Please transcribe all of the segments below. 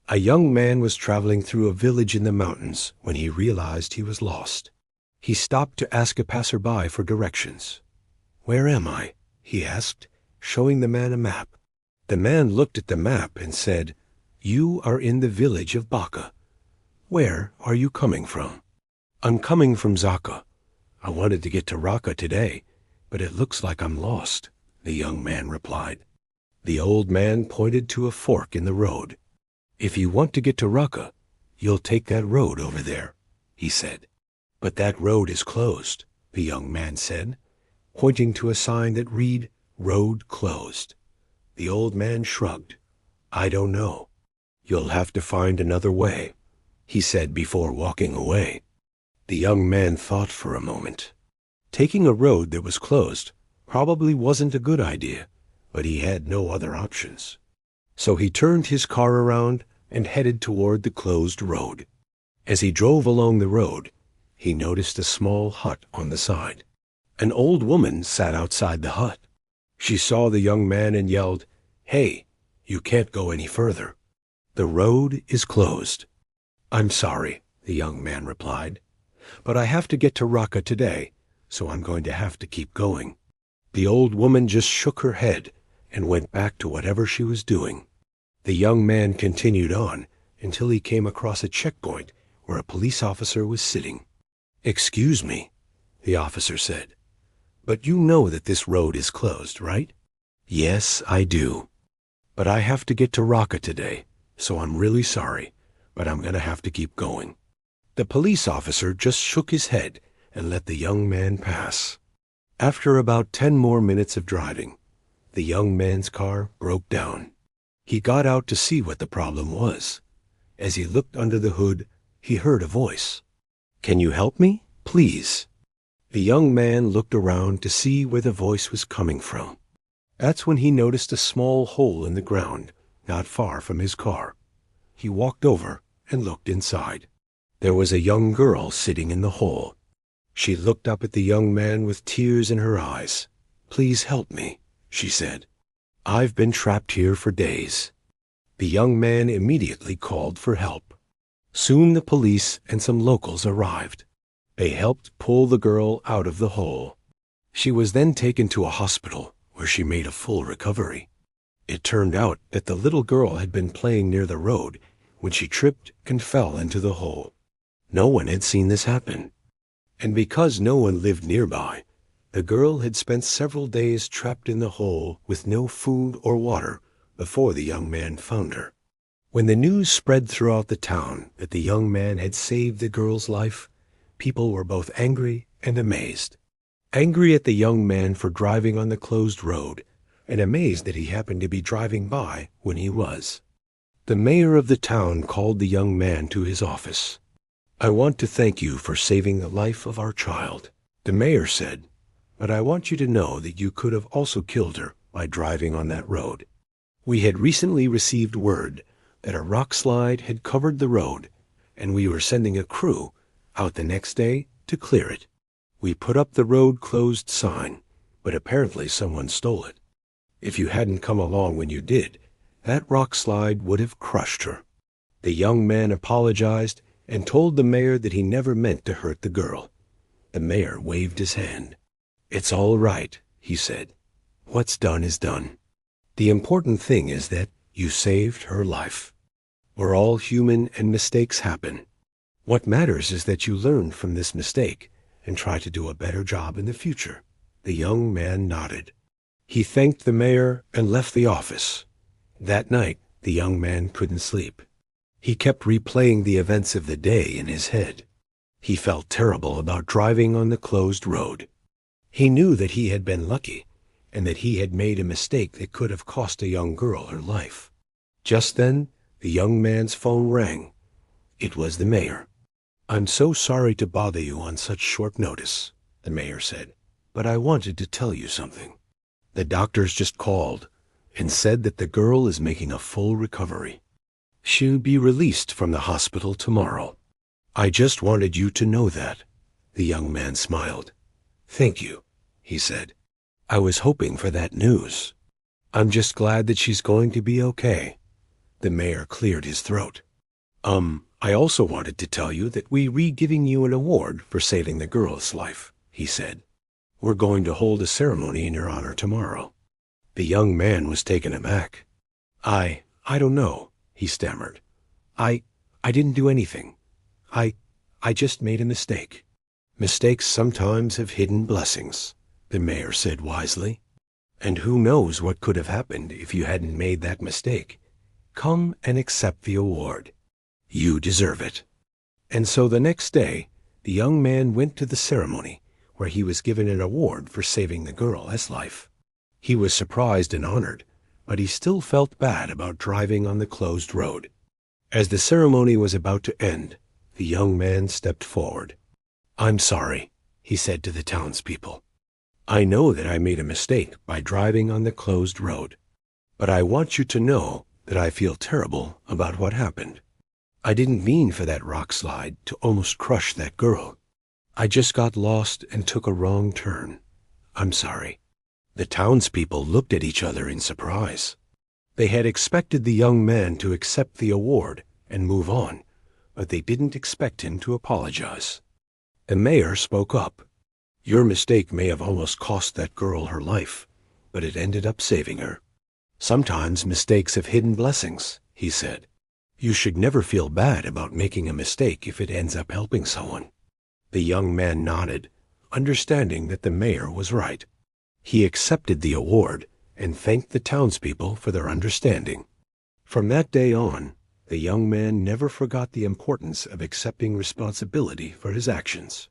A young man was traveling through a village in the mountains when he realized he was lost. He stopped to ask a passerby for directions. "Where am I?" he asked, showing the man a map. The man looked at the map and said, "You are in the village of Baka. Where are you coming from?" "I'm coming from Zaka. I wanted to get to Raqqa today, but it looks like I'm lost," the young man replied. The old man pointed to a fork in the road. "If you want to get to Raqqa, you'll take that road over there," he said. "But that road is closed," the young man said, pointing to a sign that read, "Road Closed." The old man shrugged. "I don't know. You'll have to find another way," he said before walking away. The young man thought for a moment. Taking a road that was closed probably wasn't a good idea, but he had no other options. So he turned his car around and headed toward the closed road. As he drove along the road, he noticed a small hut on the side. An old woman sat outside the hut. She saw the young man and yelled, "Hey, you can't go any further. The road is closed." "I'm sorry," the young man replied, "but I have to get to Raqqa today, so I'm going to have to keep going." The old woman just shook her head and went back to whatever she was doing. The young man continued on until he came across a checkpoint where a police officer was sitting. "Excuse me," the officer said, "but you know that this road is closed, right?" "Yes, I do. But I have to get to Raqqa today, so I'm really sorry, but I'm going to have to keep going." The police officer just shook his head and let the young man pass. After about 10 more minutes of driving, the young man's car broke down. He got out to see what the problem was. As he looked under the hood, he heard a voice. "Can you help me, please?" The young man looked around to see where the voice was coming from. That's when he noticed a small hole in the ground, not far from his car. He walked over and looked inside. There was a young girl sitting in the hole. She looked up at the young man with tears in her eyes. "Please help me," she said. "I've been trapped here for days." The young man immediately called for help. Soon the police and some locals arrived. They helped pull the girl out of the hole. She was then taken to a hospital where she made a full recovery. It turned out that the little girl had been playing near the road when she tripped and fell into the hole. No one had seen this happen. And because no one lived nearby, the girl had spent several days trapped in the hole with no food or water before the young man found her. When the news spread throughout the town that the young man had saved the girl's life, people were both angry and amazed. Angry at the young man for driving on the closed road, and amazed that he happened to be driving by when he was. The mayor of the town called the young man to his office. "I want to thank you for saving the life of our child," the mayor said, "but I want you to know that you could have also killed her by driving on that road. We had recently received word that a rock slide had covered the road, and we were sending a crew out the next day to clear it. We put up the road closed sign, but apparently someone stole it. If you hadn't come along when you did, that rock slide would have crushed her." The young man apologized and told the mayor that he never meant to hurt the girl. The mayor waved his hand. "It's all right," he said. "What's done is done. The important thing is that you saved her life. We're all human and mistakes happen. What matters is that you learn from this mistake and try to do a better job in the future." The young man nodded. He thanked the mayor and left the office. That night, the young man couldn't sleep. He kept replaying the events of the day in his head. He felt terrible about driving on the closed road. He knew that he had been lucky and that he had made a mistake that could have cost a young girl her life. Just then, the young man's phone rang. It was the mayor. "I'm so sorry to bother you on such short notice," the mayor said, "but I wanted to tell you something. The doctors just called and said that the girl is making a full recovery. She'll be released from the hospital tomorrow. I just wanted you to know that." The young man smiled. "Thank you," he said. "I was hoping for that news. I'm just glad that she's going to be okay." The mayor cleared his throat. I also wanted to tell you that we're giving you an award for saving the girl's life, he said. We're going to hold a ceremony in your honor tomorrow. The young man was taken aback. I don't know, he stammered. I didn't do anything. I just made a mistake. Mistakes sometimes have hidden blessings, the mayor said wisely. And who knows what could have happened if you hadn't made that mistake. Come and accept the award. You deserve it. And so the next day, the young man went to the ceremony where he was given an award for saving the girl's life. He was surprised and honored, but he still felt bad about driving on the closed road. As the ceremony was about to end, the young man stepped forward. I'm sorry, he said to the townspeople. I know that I made a mistake by driving on the closed road, but I want you to know that I feel terrible about what happened. I didn't mean for that rock slide to almost crush that girl. I just got lost and took a wrong turn. I'm sorry. The townspeople looked at each other in surprise. They had expected the young man to accept the award and move on, but they didn't expect him to apologize. The mayor spoke up. Your mistake may have almost cost that girl her life, but it ended up saving her. Sometimes mistakes have hidden blessings, he said. You should never feel bad about making a mistake if it ends up helping someone. The young man nodded, understanding that the mayor was right. He accepted the award and thanked the townspeople for their understanding. From that day on, the young man never forgot the importance of accepting responsibility for his actions.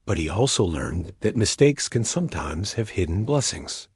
But he also learned that mistakes can sometimes have hidden blessings.